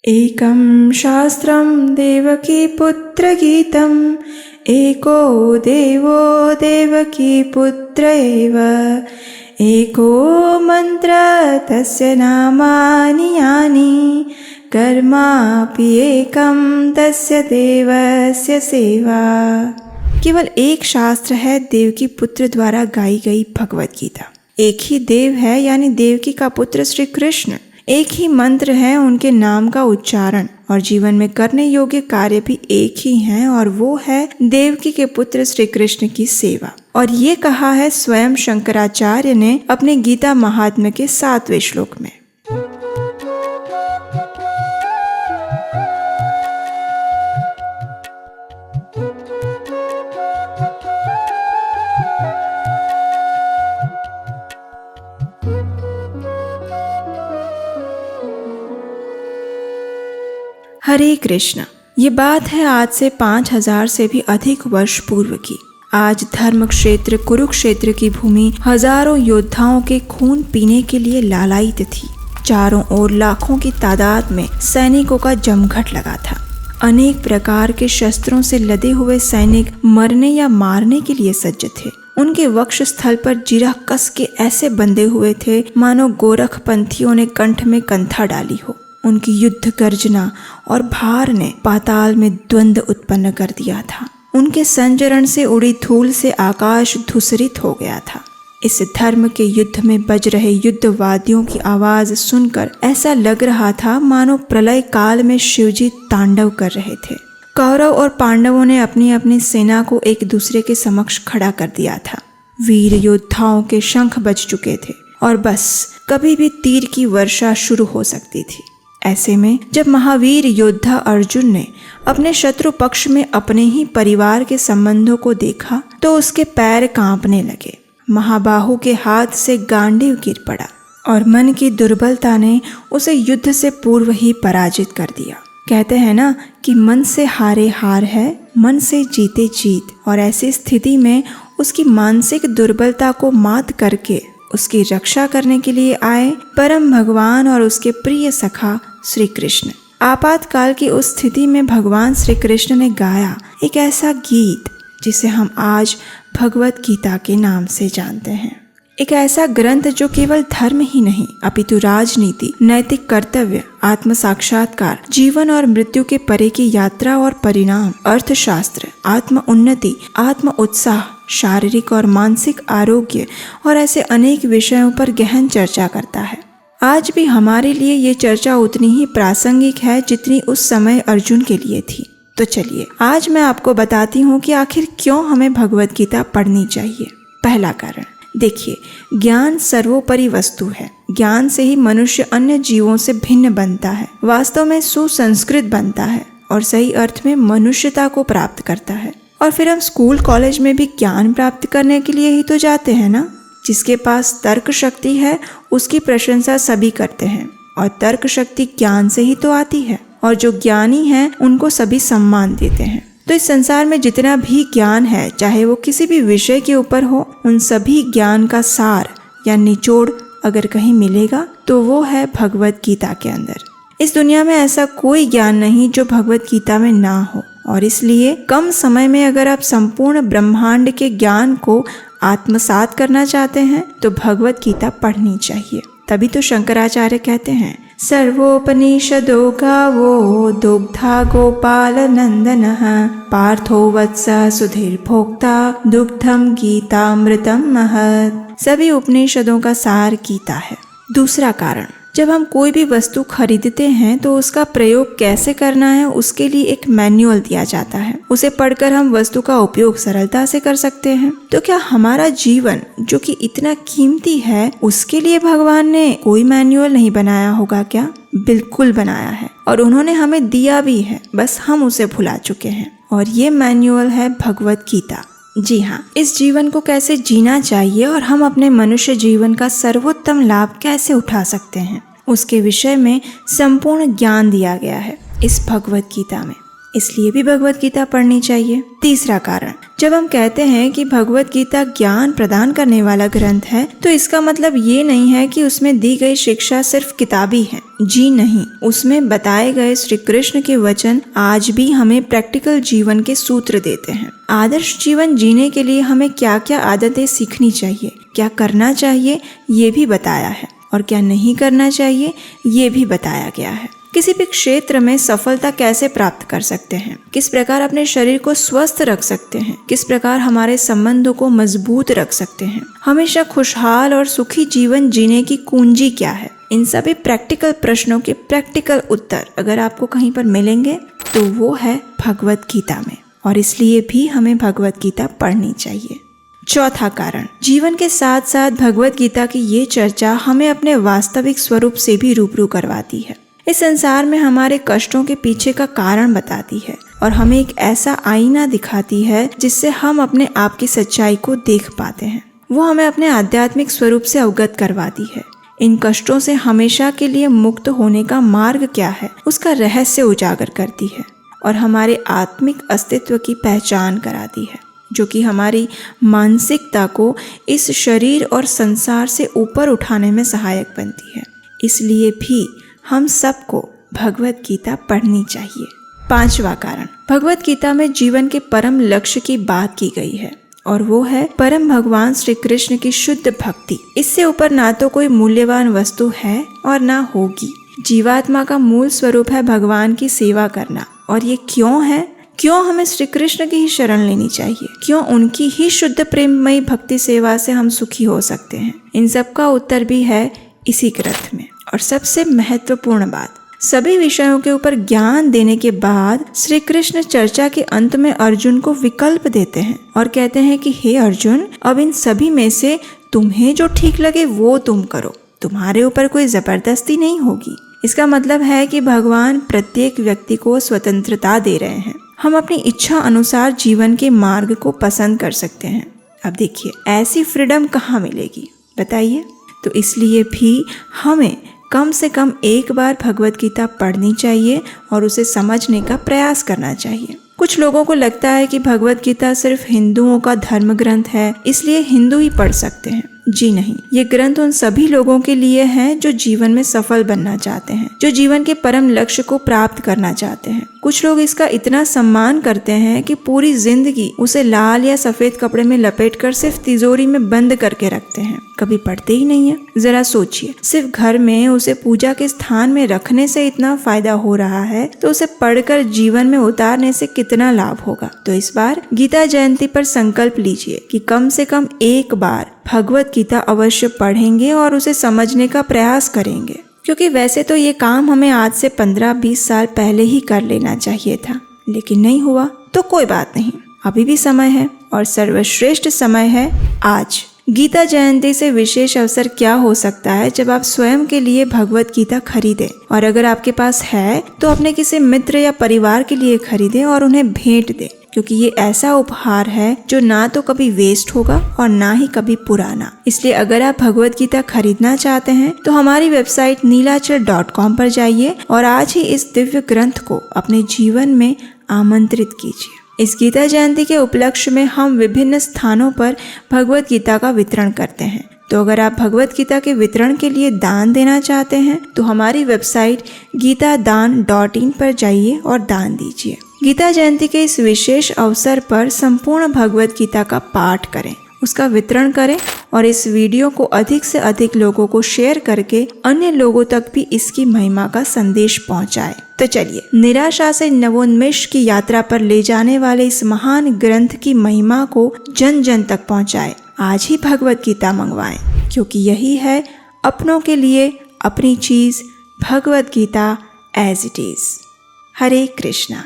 एकं शास्त्रं देवकीपुत्रगीतम् एको देवो देवकीपुत्र एव एको मंत्र तस्य नामानि यानि कर्मापि एकं तस्य देवस्य सेवा। केवल एक शास्त्र है देवकी पुत्र द्वारा गाई गई भगवत गीता। एक ही देव है यानी देवकी का पुत्र श्री कृष्ण। एक ही मंत्र है उनके नाम का उच्चारण और जीवन में करने योग्य कार्य भी एक ही हैं और वो है देवकी के पुत्र श्री कृष्ण की सेवा। और ये कहा है स्वयं शंकराचार्य ने अपने गीता महात्म्य के 7वें श्लोक में। हरे कृष्ण। ये बात है आज से 5000 से भी अधिक वर्ष पूर्व की। आज धर्म क्षेत्र कुरुक्षेत्र की भूमि हजारों योद्धाओं के खून पीने के लिए लालायित थी। चारों ओर लाखों की तादाद में सैनिकों का जमघट लगा था। अनेक प्रकार के शस्त्रों से लदे हुए सैनिक मरने या मारने के लिए सज्ज थे। उनके वक्ष स्थल पर जिरह कस के ऐसे बंधे हुए थे मानो गोरखपंथियों ने कंठ में कंथा डाली हो। उनकी युद्ध गर्जना और भार ने पाताल में द्वंद्व उत्पन्न कर दिया था। उनके संचरण से उड़ी धूल से आकाश धूसरित हो गया था। इस धर्म के युद्ध में बज रहे युद्धवादियों की आवाज सुनकर ऐसा लग रहा था मानो प्रलय काल में शिवजी तांडव कर रहे थे। कौरव और पांडवों ने अपनी अपनी सेना को एक दूसरे के समक्ष खड़ा कर दिया था। वीर योद्धाओं के शंख बज चुके थे और बस कभी भी तीर की वर्षा शुरू हो सकती थी। ऐसे में जब महावीर योद्धा अर्जुन ने अपने शत्रु पक्ष में अपने ही परिवार के संबंधों को देखा तो उसके पैर कांपने लगे। महाबाहु के हाथ से गांडीव गिर पड़ा और मन की दुर्बलता ने उसे युद्ध से पूर्व ही पराजित कर दिया। कहते हैं ना कि मन से हारे हार है, मन से जीते जीत। और ऐसी स्थिति में उसकी मानसिक दुर्बलता को मात करके उसकी रक्षा करने के लिए आए परम भगवान और उसके प्रिय सखा श्री कृष्ण। आपातकाल की उस स्थिति में भगवान श्री कृष्ण ने गाया एक ऐसा गीत जिसे हम आज भगवत गीता के नाम से जानते हैं। एक ऐसा ग्रंथ जो केवल धर्म ही नहीं अपितु राजनीति, नैतिक कर्तव्य, आत्म साक्षात्कार, जीवन और मृत्यु के परे की यात्रा और परिणाम, अर्थशास्त्र, आत्म उन्नति, आत्म उत्साह, शारीरिक और मानसिक आरोग्य और ऐसे अनेक विषयों पर गहन चर्चा करता है। आज भी हमारे लिए ये चर्चा उतनी ही प्रासंगिक है जितनी उस समय अर्जुन के लिए थी। तो चलिए आज मैं आपको बताती हूँ कि आखिर क्यों हमें भगवत गीता पढ़नी चाहिए। पहला कारण, देखिए, ज्ञान सर्वोपरि वस्तु है। ज्ञान से ही मनुष्य अन्य जीवों से भिन्न बनता है, वास्तव में सुसंस्कृत बनता है और सही अर्थ में मनुष्यता को प्राप्त करता है। और फिर हम स्कूल कॉलेज में भी ज्ञान प्राप्त करने के लिए ही तो जाते हैं ना। जिसके पास तर्क शक्ति है उसकी प्रशंसा सभी करते हैं और तर्क शक्ति ज्ञान से ही तो आती है और जो ज्ञानी हैं उनको सभी सम्मान देते हैं। तो इस संसार में जितना भी ज्ञान है, चाहे वो किसी भी विषय के ऊपर हो, उन सभी ज्ञान का सार या निचोड़ अगर कहीं मिलेगा तो वो है भगवत गीता के अंदर। इस दुनिया में ऐसा कोई ज्ञान नहीं जो भगवत गीता में ना हो और इसलिए कम समय में अगर आप संपूर्ण ब्रह्मांड के ज्ञान को आत्मसात करना चाहते हैं तो भगवत गीता पढ़नी चाहिए। तभी तो शंकराचार्य कहते हैं सर्वोपनिषदो गावो दुग्धा गोपाल नंदनः पार्थो वत्स सुधीर भोक्ता दुग्धम गीतामृतम महत्। सभी उपनिषदों का सार गीता है। दूसरा कारण, जब हम कोई भी वस्तु खरीदते हैं तो उसका प्रयोग कैसे करना है उसके लिए एक मैनुअल दिया जाता है। उसे पढ़कर हम वस्तु का उपयोग सरलता से कर सकते हैं। तो क्या हमारा जीवन जो कि इतना कीमती है उसके लिए भगवान ने कोई मैनुअल नहीं बनाया होगा क्या? बिल्कुल बनाया है और उन्होंने हमें दिया भी है, बस हम उसे भुला चुके हैं। और ये मैनुअल है भगवत गीता। जी हाँ, इस जीवन को कैसे जीना चाहिए और हम अपने मनुष्य जीवन का सर्वोत्तम लाभ कैसे उठा सकते हैं उसके विषय में संपूर्ण ज्ञान दिया गया है इस भगवत गीता में। इसलिए भी भगवत गीता पढ़नी चाहिए। तीसरा कारण, जब हम कहते हैं कि भगवत गीता ज्ञान प्रदान करने वाला ग्रंथ है, तो इसका मतलब ये नहीं है कि उसमें दी गई शिक्षा सिर्फ किताबी है। जी नहीं, उसमें बताए गए श्री कृष्ण के वचन आज भी हमें प्रैक्टिकल जीवन के सूत्र देते हैं। आदर्श जीवन जीने के लिए हमें क्या क्या आदतें सीखनी चाहिए, क्या करना चाहिए ये भी बताया है, और क्या नहीं करना चाहिए ये भी बताया गया है। किसी भी क्षेत्र में सफलता कैसे प्राप्त कर सकते हैं, किस प्रकार अपने शरीर को स्वस्थ रख सकते हैं, किस प्रकार हमारे संबंधों को मजबूत रख सकते हैं, हमेशा खुशहाल और सुखी जीवन जीने की कुंजी क्या है, इन सभी प्रैक्टिकल प्रश्नों के प्रैक्टिकल उत्तर अगर आपको कहीं पर मिलेंगे तो वो है भगवत गीता में, और इसलिए भी हमें भगवत गीता पढ़नी चाहिए। चौथा कारण, जीवन के साथ साथ भगवत गीता की ये चर्चा हमें अपने वास्तविक स्वरूप से भी रूबरू करवाती है। इस संसार में हमारे कष्टों के पीछे का कारण बताती है और हमें एक ऐसा आईना दिखाती है जिससे हम अपने आप की सच्चाई को देख पाते हैं। वो हमें अपने आध्यात्मिक स्वरूप से अवगत करवाती है। इन कष्टों से हमेशा के लिए मुक्त होने का मार्ग क्या है उसका रहस्य उजागर करती है और हमारे आत्मिक अस्तित्व की पहचान कराती है, जो कि हमारी मानसिकता को इस शरीर और संसार से ऊपर उठाने में सहायक बनती है। इसलिए भी हम सबको भगवत गीता पढ़नी चाहिए। पांचवा कारण, भगवत गीता में जीवन के परम लक्ष्य की बात की गई है और वो है परम भगवान श्री कृष्ण की शुद्ध भक्ति। इससे ऊपर ना तो कोई मूल्यवान वस्तु है और ना होगी। जीवात्मा का मूल स्वरूप है भगवान की सेवा करना, और ये क्यों है? क्यों हमें श्री कृष्ण की ही शरण लेनी चाहिए? क्यों उनकी ही शुद्ध प्रेममयी भक्ति सेवा से हम सुखी हो सकते हैं? इन सब का उत्तर भी है इसी ग्रंथ में। और सबसे महत्वपूर्ण बात, सभी विषयों के ऊपर ज्ञान देने के बाद श्री कृष्ण चर्चा के अंत में अर्जुन को विकल्प देते हैं और कहते हैं कि हे अर्जुन, अब इन सभी में से तुम्हें जो ठीक लगे वो तुम करो, तुम्हारे ऊपर कोई जबरदस्ती नहीं होगी। इसका मतलब है कि भगवान प्रत्येक व्यक्ति को स्वतंत्रता दे रहे हैं। हम अपनी इच्छा अनुसार जीवन के मार्ग को पसंद कर सकते हैं। अब देखिए, ऐसी फ्रीडम कहाँ मिलेगी बताइए? तो इसलिए भी हमें कम से कम एक बार भगवत गीता पढ़नी चाहिए और उसे समझने का प्रयास करना चाहिए। कुछ लोगों को लगता है कि भगवत गीता सिर्फ हिंदुओं का धर्म ग्रंथ है, इसलिए हिंदू ही पढ़ सकते हैं। जी नहीं, ये ग्रंथ उन सभी लोगों के लिए है जो जीवन में सफल बनना चाहते हैं, जो जीवन के परम लक्ष्य को प्राप्त करना चाहते हैं। कुछ लोग इसका इतना सम्मान करते हैं कि पूरी जिंदगी उसे लाल या सफेद कपड़े में लपेटकर सिर्फ तिजोरी में बंद करके रखते हैं, कभी पढ़ते ही नहीं है। जरा सोचिए, सिर्फ घर में उसे पूजा के स्थान में रखने से इतना फायदा हो रहा है तो उसे पढ़कर जीवन में उतारने से कितना लाभ होगा। तो इस बार गीता जयंती पर संकल्प लीजिए कि कम से कम एक बार भगवत गीता अवश्य पढ़ेंगे और उसे समझने का प्रयास करेंगे, क्योंकि वैसे तो ये काम हमें आज से 15-20 साल पहले ही कर लेना चाहिए था, लेकिन नहीं हुआ। तो कोई बात नहीं, अभी भी समय है और सर्वश्रेष्ठ समय है आज। गीता जयंती से विशेष अवसर क्या हो सकता है जब आप स्वयं के लिए भगवत गीता खरीदें, और अगर आपके पास है तो अपने किसी मित्र या परिवार के लिए खरीदें और उन्हें भेंट दें, क्योंकि ये ऐसा उपहार है जो ना तो कभी वेस्ट होगा और ना ही कभी पुराना। इसलिए अगर आप भगवत गीता खरीदना चाहते हैं तो हमारी वेबसाइट neelachal.com पर जाइए और आज ही इस दिव्य ग्रंथ को अपने जीवन में आमंत्रित कीजिए। इस गीता जयंती के उपलक्ष्य में हम विभिन्न स्थानों पर भगवत गीता का वितरण करते हैं। तो अगर आप भगवत गीता के वितरण के लिए दान देना चाहते हैं तो हमारी वेबसाइट geetadan.in पर जाइए और दान दीजिए। गीता जयंती के इस विशेष अवसर पर संपूर्ण भगवत गीता का पाठ करें, उसका वितरण करें और इस वीडियो को अधिक से अधिक लोगों को शेयर करके अन्य लोगों तक भी इसकी महिमा का संदेश पहुंचाएं। तो चलिए, निराशा से नवोन्मेष की यात्रा पर ले जाने वाले इस महान ग्रंथ की महिमा को जन जन तक पहुंचाएं। आज ही भगवत गीता मंगवाएं, क्योंकि यही है अपनों के लिए अपनी चीज, Bhagavad Gita as it is. Hare Krishna.